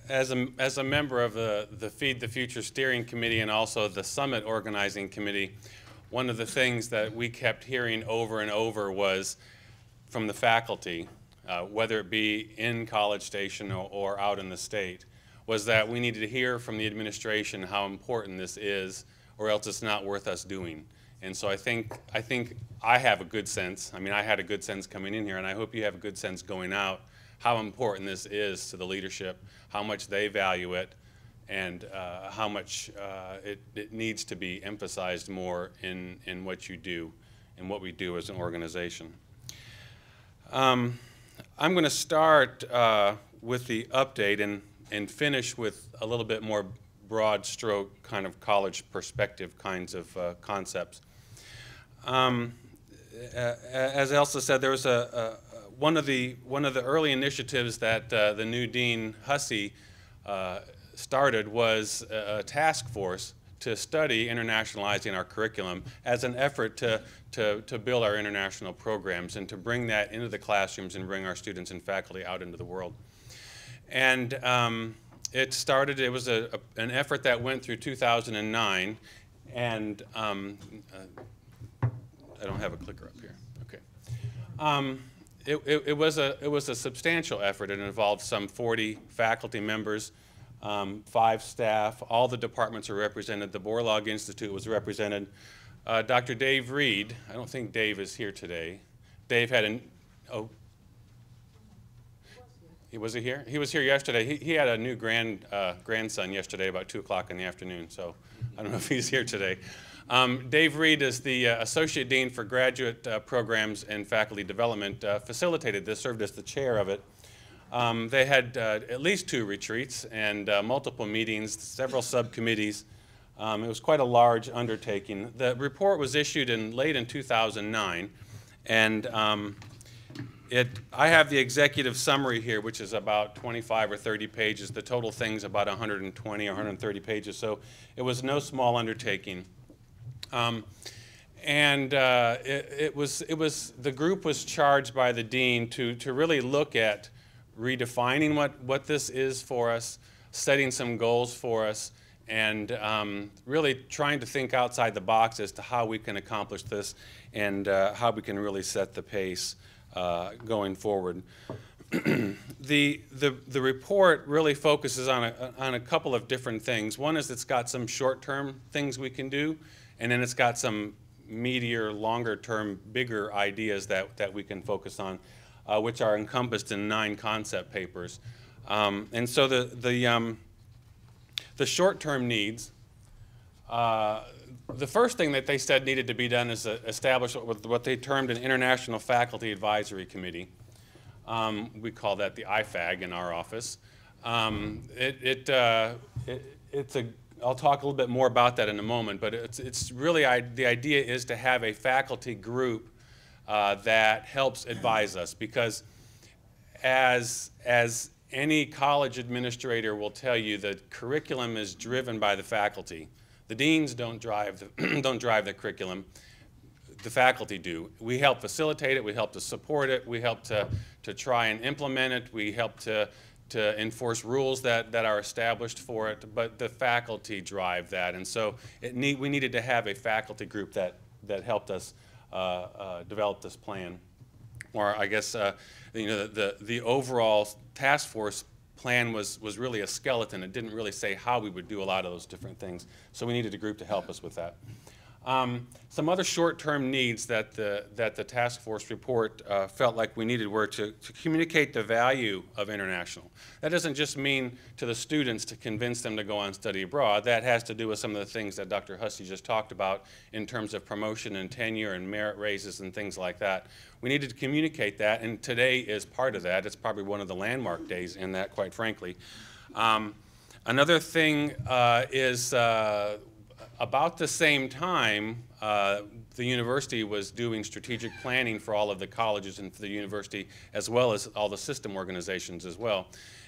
as a member of the Feed the Future Steering Committee and also the Summit Organizing Committee, one of the things that we kept hearing over and over was from the faculty, whether it be in College Station or out in the state, was that we needed to hear from the administration how important this is, or else it's not worth us doing. And so I think I have a good sense. I mean, I had a good sense coming in here, and I hope you have a good sense going out, how important this is to the leadership, how much they value it, and how much it needs to be emphasized more in what you do and what we do as an organization. I'm going to start with the update and finish with a little bit more broad stroke kind of college perspective kinds of concepts. As Elsa said, there was one of the early initiatives that the new Dean Hussey started was a task force to study internationalizing our curriculum as an effort to build our international programs and to bring that into the classrooms and bring our students and faculty out into the world. And it was an effort that went through 2009, and I don't have a clicker up here. Okay. It was a substantial effort. It involved some 40 faculty members, 5 staff. All the departments are represented. The Borlaug Institute was represented. Dr. Dave Reed, I don't think Dave is here today. Dave had was he here? He was here yesterday. He had a new grandson yesterday about 2 o'clock in the afternoon, so I don't know if he's here today. Dave Reed is the Associate Dean for Graduate Programs and Faculty Development, facilitated this, served as the chair of it. They had at least 2 retreats and multiple meetings, several subcommittees. It was quite a large undertaking. The report was issued late in 2009, and I have the executive summary here, which is about 25 or 30 pages. The total thing's about 120 or 130 pages, so it was no small undertaking. The group was charged by the dean to really look at redefining what this is for us, setting some goals for us, and really trying to think outside the box as to how we can accomplish this and how we can really set the pace going forward. The report really focuses on a couple of different things. One is it's got some short-term things we can do, and then it's got some meatier, longer-term, bigger ideas that we can focus on, which are encompassed in 9 concept papers. And so the short-term needs, the first thing that they said needed to be done is establish what they termed an International Faculty Advisory Committee. We call that the IFAG in our office. I'll talk a little bit more about that in a moment, but it's really, the idea is to have a faculty group that helps advise us, because as any college administrator will tell you, the curriculum is driven by the faculty. The deans don't drive the curriculum. The faculty do. We help facilitate it. We help to support it. We help to try and implement it. We help to enforce rules that are established for it. But the faculty drive that, and so we needed to have a faculty group that helped us develop this plan. Or I guess the overall task force plan was really a skeleton. It didn't really say how we would do a lot of those different things. So we needed a group to help us with that. Some other short-term needs that the task force report felt like we needed were to communicate the value of international. That doesn't just mean to the students to convince them to go on study abroad. That has to do with some of the things that Dr. Hussey just talked about in terms of promotion and tenure and merit raises and things like that. We needed to communicate that, and today is part of that. It's probably one of the landmark days in that, quite frankly. Another thing is about the same time, the university was doing strategic planning for all of the colleges and for the university, as well as all the system organizations as well.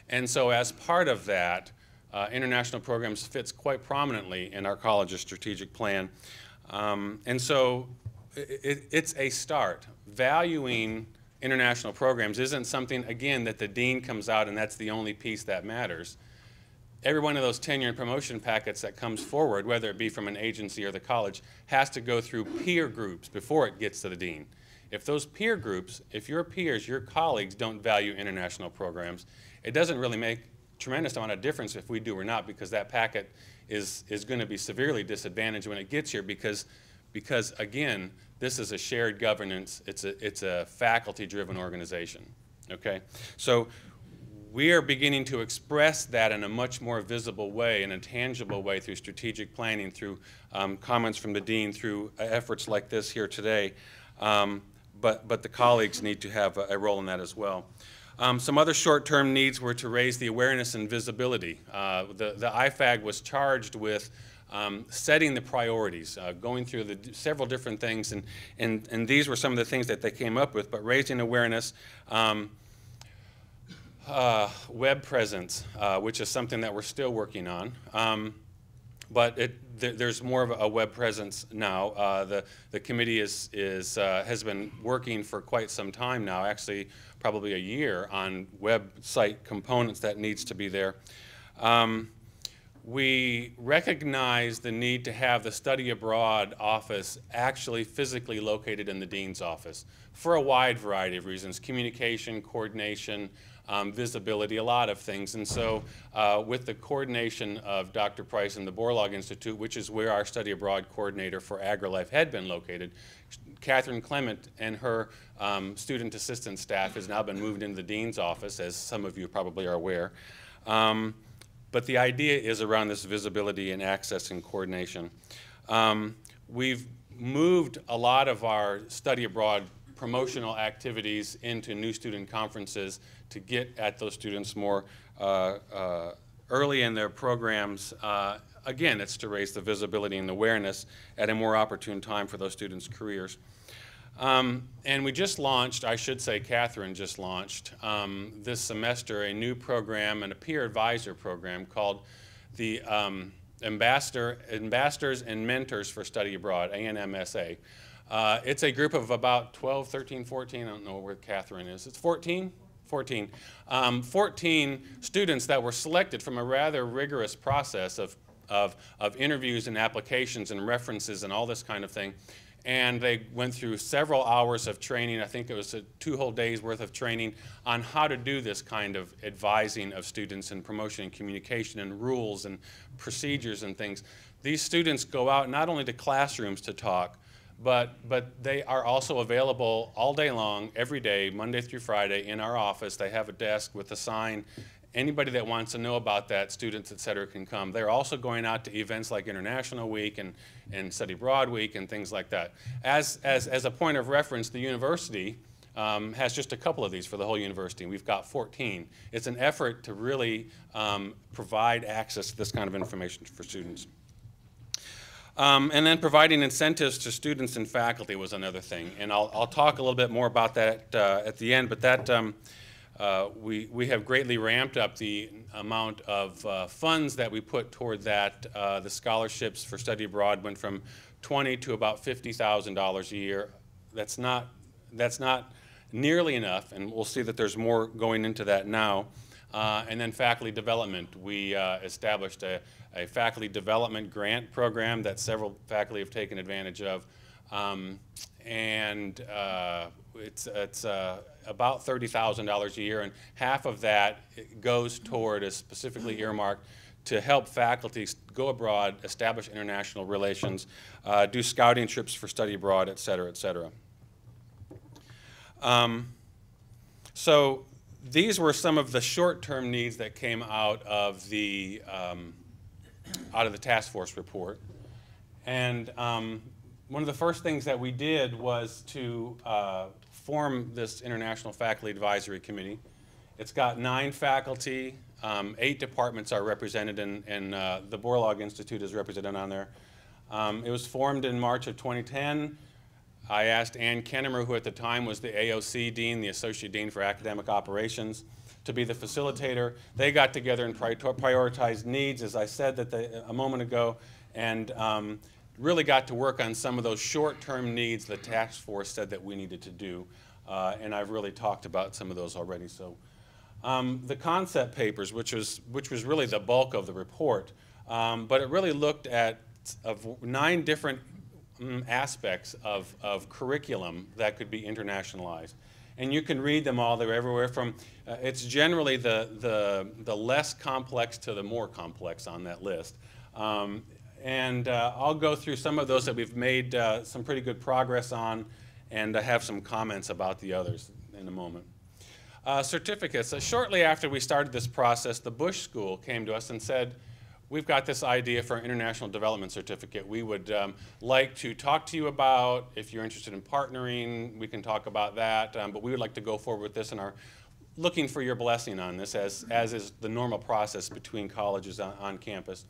And so as part of that, international programs fits quite prominently in our college's strategic plan. And so it's a start. Valuing international programs isn't something, again, that the dean comes out and that's the only piece that matters. every one of those tenure and promotion packets that comes forward, whether it be from an agency or the college, has to go through peer groups before it gets to the dean. If those peer groups, if your peers, your colleagues don't value international programs, it doesn't really make a tremendous amount of difference if we do or not, because that packet is going to be severely disadvantaged when it gets here because again, this is a shared governance, it's a faculty-driven organization, okay? So we are beginning to express that in a much more visible way, in a tangible way, through strategic planning, through comments from the dean, through efforts like this here today. But the colleagues need to have a role in that as well. Some other short-term needs were to raise the awareness and visibility. The IFAG was charged with setting the priorities, going through the several different things, and these were some of the things that they came up with, but raising awareness, web presence, which is something that we're still working on. But there's more of a web presence now. The committee has been working for quite some time now, actually probably a year, on website components that needs to be there. We recognize the need to have the study abroad office actually physically located in the dean's office for a wide variety of reasons: communication, coordination, visibility, a lot of things. And so with the coordination of Dr. Price and the Borlaug Institute, which is where our study abroad coordinator for AgriLife had been located, Catherine Clement and her student assistant staff has now been moved into the dean's office, as some of you probably are aware. But the idea is around this visibility and access and coordination. We've moved a lot of our study abroad promotional activities into new student conferences to get at those students more early in their programs. Again, it's to raise the visibility and awareness at a more opportune time for those students' careers. And we just launched, I should say Catherine just launched, this semester a new program and a peer advisor program called the Ambassadors and Mentors for Study Abroad, ANMSA. It's a group of about 12, 13, 14, I don't know where Catherine is. It's 14? 14. 14 students that were selected from a rather rigorous process of interviews and applications and references and all this kind of thing. And they went through several hours of training. I think it was 2 whole days worth of training on how to do this kind of advising of students and promotion and communication and rules and procedures and things. These students go out not only to classrooms to talk, but they are also available all day long, every day, Monday through Friday, in our office. They have a desk with a sign. Anybody that wants to know about that, students, et cetera, can come. They're also going out to events like International Week and Study Abroad Week and things like that. As a point of reference, the university has just a couple of these for the whole university. We've got 14. It's an effort to really provide access to this kind of information for students. And then providing incentives to students and faculty was another thing. And I'll talk a little bit more about that at the end, but that we have greatly ramped up the amount of funds that we put toward that. The scholarships for study abroad went from $20,000 to about $50,000 a year. That's not nearly enough, and we'll see that there's more going into that now. And then faculty development. We established a faculty development grant program that several faculty have taken advantage of. It's about $30,000 a year, and half of that goes toward, is specifically earmarked to help faculty go abroad, establish international relations, do scouting trips for study abroad, et cetera, et cetera. So these were some of the short-term needs that came out of the task force report. And one of the first things that we did was to form this International Faculty Advisory Committee. It's got 9 faculty, 8 departments are represented, and the Borlaug Institute is represented on there. It was formed in March of 2010. I asked Ann Kennemer, who at the time was the AOC Dean, the Associate Dean for Academic Operations, to be the facilitator. They got together and prioritized needs, as I said a moment ago, and really got to work on some of those short-term needs the task force said that we needed to do. And I've really talked about some of those already. So the concept papers, which was really the bulk of the report, but it really looked at 9 different aspects of curriculum that could be internationalized. And you can read them all. They're everywhere from, it's generally the less complex to the more complex on that list. I'll go through some of those that we've made some pretty good progress on, and have some comments about the others in a moment. Certificates. Shortly after we started this process, the Bush School came to us and said, we've got this idea for an international development certificate we would like to talk to you about. If you're interested in partnering, we can talk about that, but we would like to go forward with this and are looking for your blessing on this, as is the normal process between colleges on campus.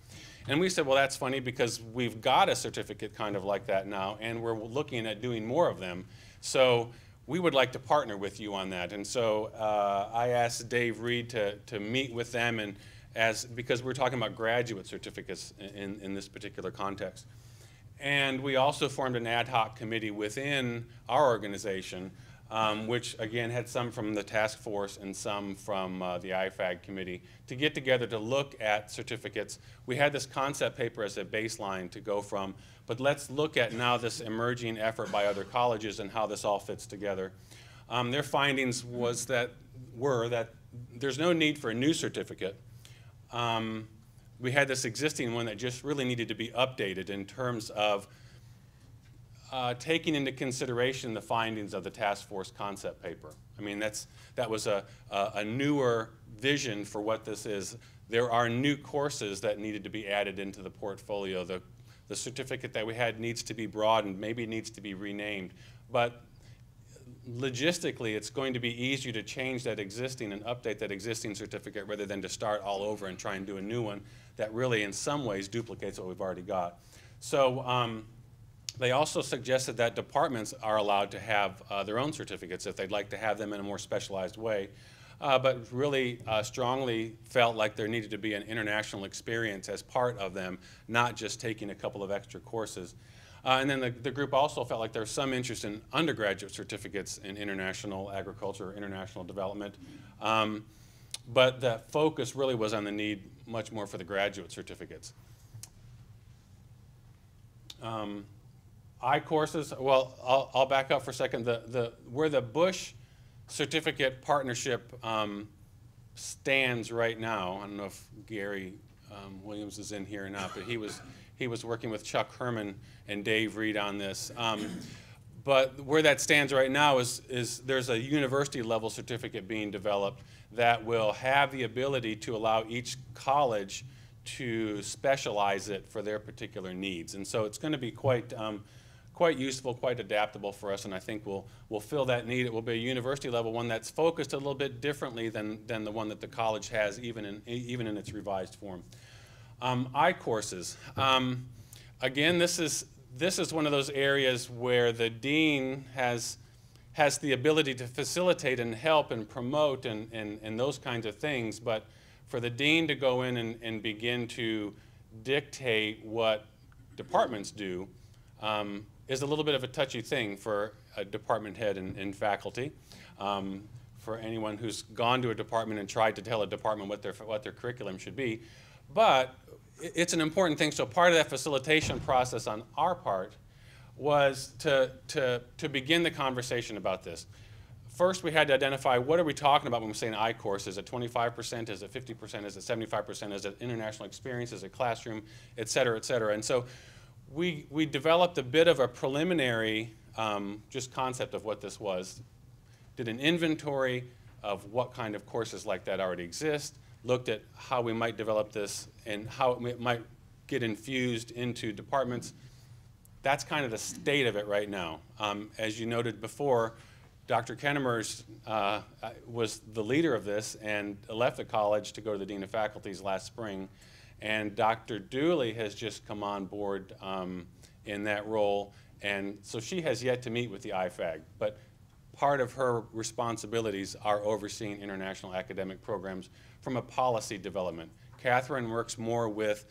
And we said, well, that's funny because we've got a certificate kind of like that now, and we're looking at doing more of them. So we would like to partner with you on that. And so I asked Dave Reed to meet with them, and because we're talking about graduate certificates in this particular context. And we also formed an ad hoc committee within our organization, which again had some from the task force and some from the IFAG committee, to get together to look at certificates. We had this concept paper as a baseline to go from, but let's look at now this emerging effort by other colleges and how this all fits together. Their findings were that there's no need for a new certificate. We had this existing one that just really needed to be updated in terms of taking into consideration the findings of the task force concept paper. I mean, that was a newer vision for what this is. There are new courses that needed to be added into the portfolio. The certificate that we had needs to be broadened, maybe needs to be renamed, but logistically, it's going to be easier to change that existing and update that existing certificate rather than to start all over and try and do a new one that really in some ways duplicates what we've already got. So they also suggested that departments are allowed to have their own certificates if they'd like to have them in a more specialized way, but really strongly felt like there needed to be an international experience as part of them, not just taking a couple of extra courses. And then the group also felt like there was some interest in undergraduate certificates in international agriculture or international development. But the focus really was on the need much more for the graduate certificates. I-courses, well, I'll back up for a second. Where the Bush certificate partnership stands right now, I don't know if Gary Williams is in here or not, but he was working with Chuck Herman and Dave Reed on this. But where that stands right now is there's a university level certificate being developed that will have the ability to allow each college to specialize it for their particular needs. And so it's going to be quite useful, quite adaptable for us, and I think we'll fill that need. It will be a university level one that's focused a little bit differently than the one that the college has, even in its revised form. I-courses. Again, this is one of those areas where the dean has the ability to facilitate and help and promote and those kinds of things, but for the dean to go in and begin to dictate what departments do is a little bit of a touchy thing for a department head and faculty. For anyone who's gone to a department and tried to tell a department what their curriculum should be. But it's an important thing. So part of that facilitation process on our part was to begin the conversation about this. First, we had to identify what are we talking about when we say an I-course. Is it 25%? Is it 50%? Is it 75%? Is it international experience? Is it classroom? Et cetera, et cetera. And so we developed a bit of a preliminary just concept of what this was. Did an inventory of what kind of courses like that already exist, looked at how we might develop this and how it might get infused into departments. That's kind of the state of it right now. As you noted before, Dr. Kennemers was the leader of this and left the college to go to the Dean of Faculties last spring. And Dr. Dooley has just come on board in that role. And so she has yet to meet with the IFAG. But part of her responsibilities are overseeing international academic programs from a policy development. Catherine works more with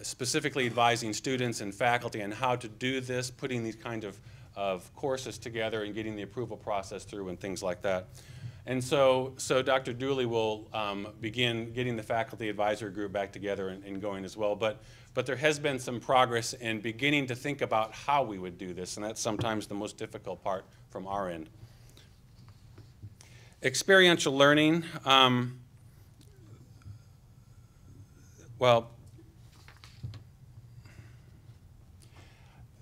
specifically advising students and faculty on how to do this, putting these kind of courses together and getting the approval process through and things like that. And so Dr. Dooley will begin getting the faculty advisory group back together and going as well. But there has been some progress in beginning to think about how we would do this, and that's sometimes the most difficult part from our end. Experiential learning, well,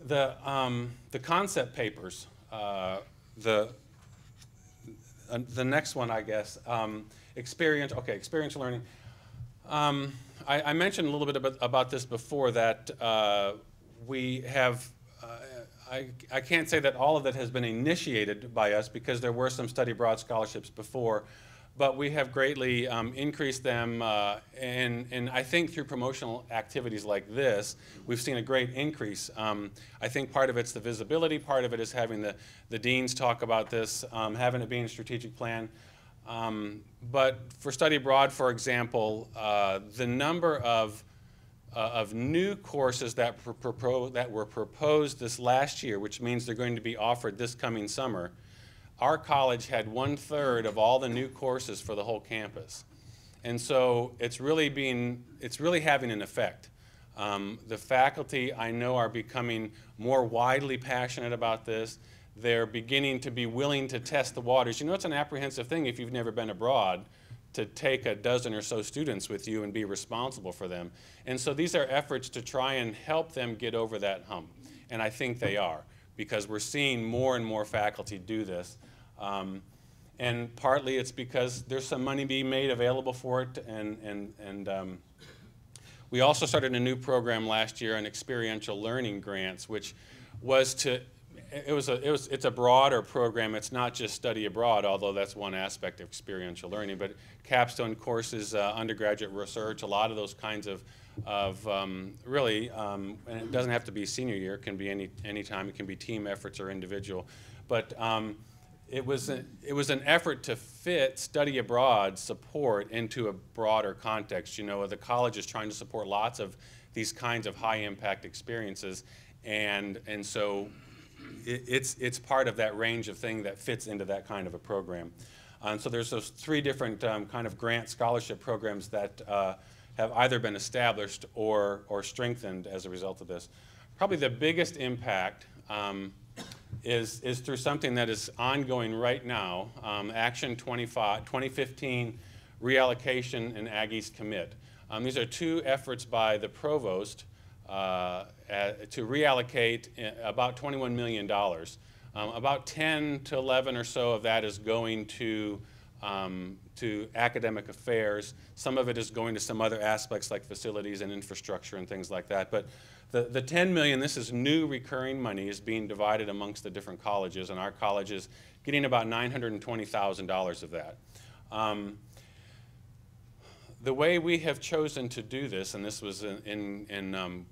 the concept papers, the next one, I guess, experiential learning. I mentioned a little bit about this before, that we have, I can't say that all of it has been initiated by us, because there were some study abroad scholarships before, but we have greatly increased them, and I think through promotional activities like this, we've seen a great increase. I think part of it's the visibility, part of it is having the deans talk about this, having it be in a strategic plan. But for study abroad, for example, the number of new courses that were proposed this last year, which means they're going to be offered this coming summer, our college had 1/3 of all the new courses for the whole campus. And so it's really having an effect. The faculty, I know, are becoming more widely passionate about this. They're beginning to be willing to test the waters. You know, it's an apprehensive thing if you've never been abroad to take a dozen or so students with you and be responsible for them. And so these are efforts to try and help them get over that hump. And I think they are, because we're seeing more and more faculty do this. And partly it's because there's some money being made available for it, and we also started a new program last year on experiential learning grants, which was to, it's a broader program. It's not just study abroad, although that's one aspect of experiential learning, but capstone courses, undergraduate research, a lot of those kinds of really, and it doesn't have to be senior year, it can be any time, it can be team efforts or individual, but it was an effort to fit study abroad support into a broader context. You know, the college is trying to support lots of these kinds of high impact experiences, and so it's part of that range of thing that fits into that kind of a program. And so there's those three different kind of grant scholarship programs that have either been established or strengthened as a result of this. Probably the biggest impact is through something that is ongoing right now, Action 2015 Reallocation and Aggies Commit. These are two efforts by the provost to reallocate about $21 million. About 10 to 11 or so of that is going to academic affairs. Some of it is going to some other aspects like facilities and infrastructure and things like that. But the 10 million, this is new recurring money, is being divided amongst the different colleges, and our college is getting about $920,000 of that. The way we have chosen to do this, and this was in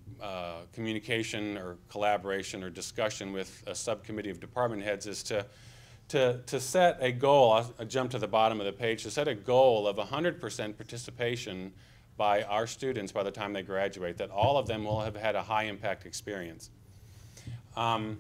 communication or collaboration or discussion with a subcommittee of department heads, is to set a goal. I'll jump to the bottom of the page, to set a goal of 100% participation by our students by the time they graduate, that all of them will have had a high impact experience. How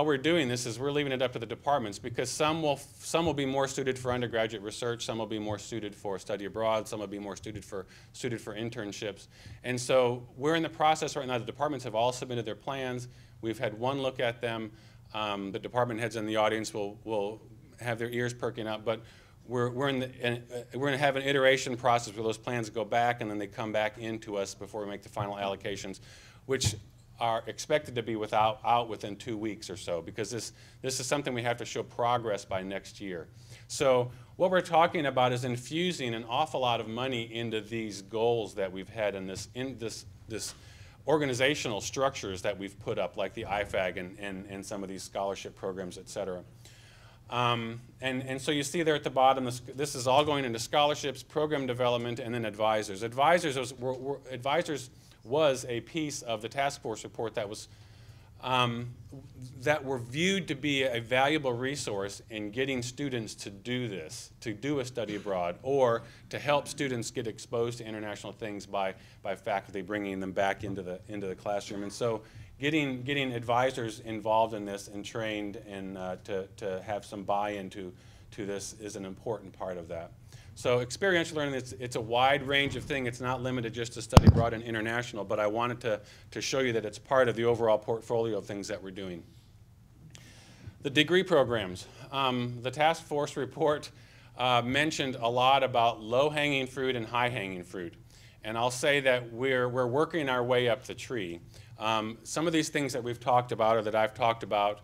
we're doing this is we're leaving it up to the departments, because some will be more suited for undergraduate research, some will be more suited for study abroad, some will be more suited for internships. And so we're in the process right now. The departments have all submitted their plans. We've had one look at them. The department heads in the audience will have their ears perking up, but we're going to have an iteration process where those plans go back and then they come back into us before we make the final allocations, which are expected to be out within 2 weeks or so, because this is something we have to show progress by next year. So what we're talking about is infusing an awful lot of money into these goals that we've had in this organizational structures that we've put up, like the IFAG and some of these scholarship programs, et cetera. And so you see there at the bottom, this is all going into scholarships, program development, and then advisors. Advisors was a piece of the task force report that was that were viewed to be a valuable resource in getting students to do this, to do a study abroad, or to help students get exposed to international things by faculty bringing them back into the classroom. And so getting advisors involved in this and trained and to have some buy-in to this is an important part of that. So experiential learning, it's a wide range of things. It's not limited just to study abroad and international, but I wanted to show you that it's part of the overall portfolio of things that we're doing. The degree programs. The task force report mentioned a lot about low-hanging fruit and high-hanging fruit. And I'll say that we're working our way up the tree. Some of these things that we've talked about or that I've talked about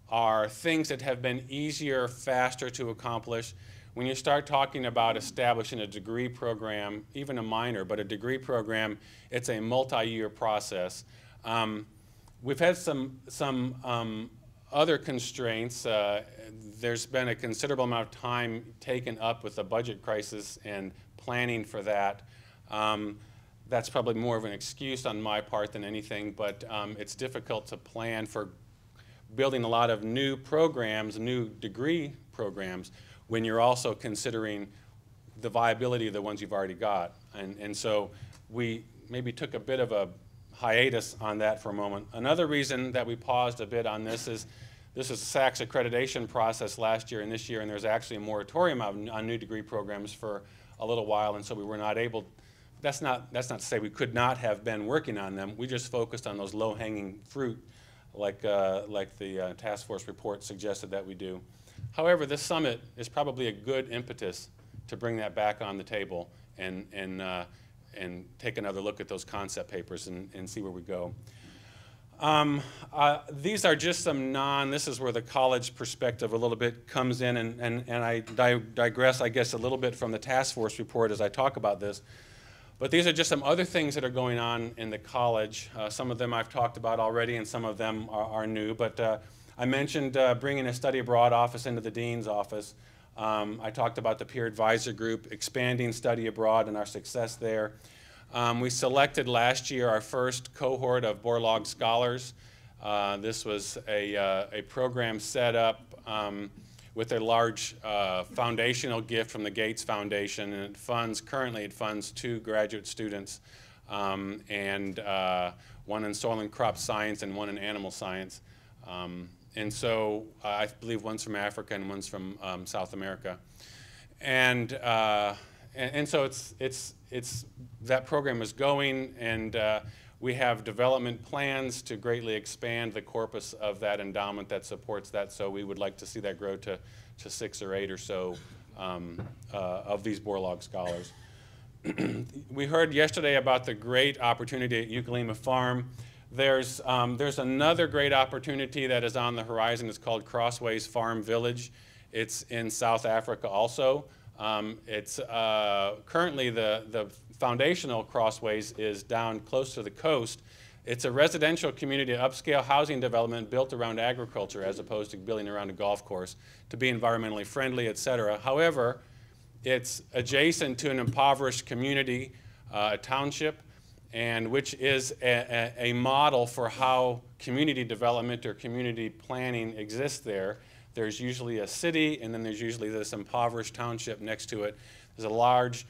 are things that have been easier, faster to accomplish. When you start talking about establishing a degree program, even a minor, but a degree program, it's a multi-year process. We've had some other constraints. There's been a considerable amount of time taken up with the budget crisis and planning for that. That's probably more of an excuse on my part than anything, but it's difficult to plan for building a lot of new programs, new degree programs, when you're also considering the viability of the ones you've already got. And so we maybe took a bit of a hiatus on that for a moment. Another reason that we paused a bit on this is SAC's accreditation process last year and this year, and there's actually a moratorium on new degree programs for a little while, and so we were not able, that's not to say we could not have been working on them. We just focused on those low-hanging fruit like the task force report suggested that we do. However, this summit is probably a good impetus to bring that back on the table and take another look at those concept papers and see where we go. These are just some this is where the college perspective a little bit comes in, and I digress, I guess, a little bit from the task force report as I talk about this. But these are just some other things that are going on in the college. Some of them I've talked about already, and some of them are new. But I mentioned bringing a study abroad office into the dean's office. I talked about the peer advisor group, expanding study abroad and our success there. We selected last year our first cohort of Borlaug Scholars. This was a program set up with a large foundational gift from the Gates Foundation, and currently it funds 2 graduate students, and one in soil and crop science and one in animal science. And so I believe one's from Africa and one's from South America. And so that program is going, and we have development plans to greatly expand the corpus of that endowment that supports that, so we would like to see that grow to 6 or 8 or so of these Borlaug Scholars. We heard yesterday about the great opportunity at Ukalima Farm. There's another great opportunity that is on the horizon. It's called Crossways Farm Village. It's in South Africa also. It's currently the foundational Crossways is down close to the coast. It's a residential community, upscale housing development built around agriculture as opposed to building around a golf course to be environmentally friendly, etc. However, it's adjacent to an impoverished community, a township, and which is a model for how community development or community planning exists there. There's usually a city, and then there's usually this impoverished township next to it. There's a large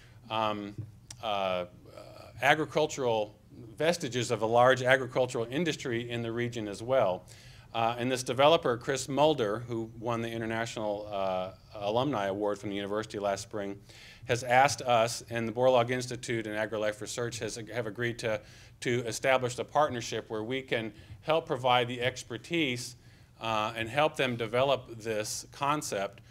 agricultural vestiges of a large agricultural industry in the region as well. And this developer, Chris Mulder, who won the International Alumni Award from the university last spring, has asked us, and the Borlaug Institute and AgriLife Research have agreed to establish a partnership where we can help provide the expertise and help them develop this concept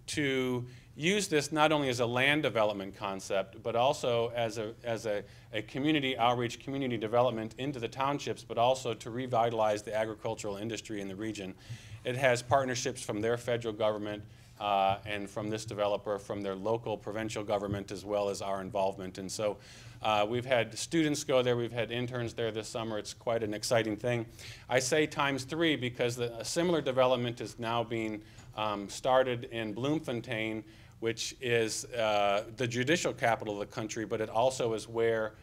to use this not only as a land development concept, but also as a community outreach, community development into the townships, but also to revitalize the agricultural industry in the region. It has partnerships from their federal government and from this developer, from their local provincial government, as well as our involvement. And so we've had students go there, we've had interns there this summer. It's quite an exciting thing. I say ×3 because a similar development is now being started in Bloemfontein, which is the judicial capital of the country, but it also is where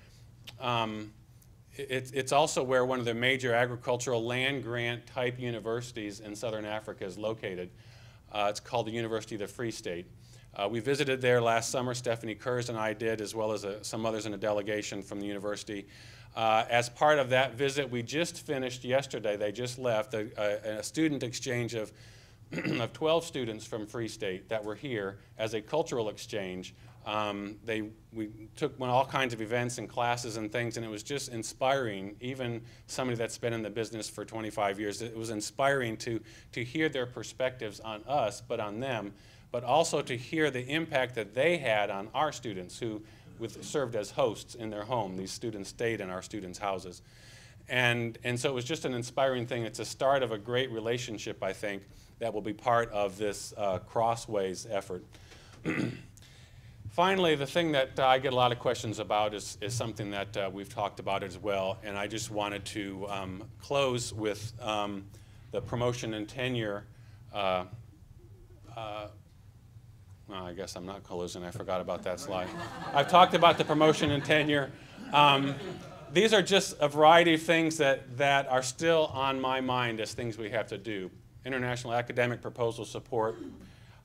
it's also where one of the major agricultural land grant type universities in Southern Africa is located. It's called the University of the Free State. We visited there last summer. Stephanie Kurz and I did, as well as some others in a delegation from the university. As part of that visit, we just finished yesterday, they just left, a student exchange of 12 students from Free State that were here as a cultural exchange. We took all kinds of events and classes and things, and it was just inspiring. Even somebody that's been in the business for 25 years, it was inspiring to hear their perspectives on us, but on them, but also to hear the impact that they had on our students who served as hosts in their home. These students stayed in our students' houses. And so it was just an inspiring thing. It's a start of a great relationship, I think, that will be part of this Crossways effort. Finally, the thing that I get a lot of questions about is something that we've talked about as well, and I just wanted to close with the promotion and tenure. I guess I'm not closing, I forgot about that slide. I've talked about the promotion and tenure. These are just a variety of things that are still on my mind as things we have to do. International academic proposal support,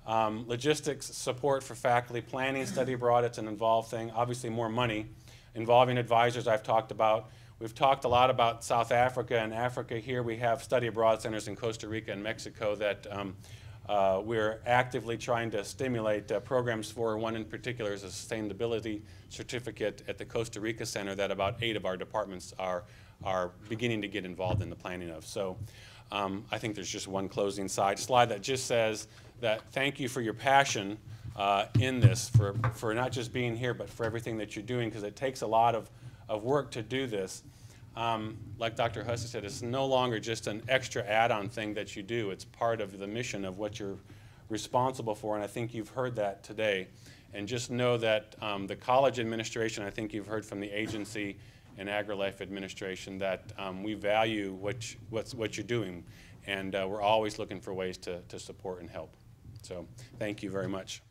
logistics support for faculty, planning, study abroad, it's an involved thing. Obviously more money, involving advisors I've talked about. We've talked a lot about South Africa and Africa here. We have study abroad centers in Costa Rica and Mexico that we're actively trying to stimulate programs for. One in particular is a sustainability certificate at the Costa Rica Center that about 8 of our departments are beginning to get involved in the planning of. So I think there's just one closing slide that just says that thank you for your passion in this, for not just being here, but for everything that you're doing, because it takes a lot of work to do this. Like Dr. Hussey said, it's no longer just an extra add-on thing that you do. It's part of the mission of what you're responsible for, and I think you've heard that today. And just know that the college administration, I think you've heard from the agency and AgriLife administration, that we value what you're doing, and we're always looking for ways to support and help. So thank you very much.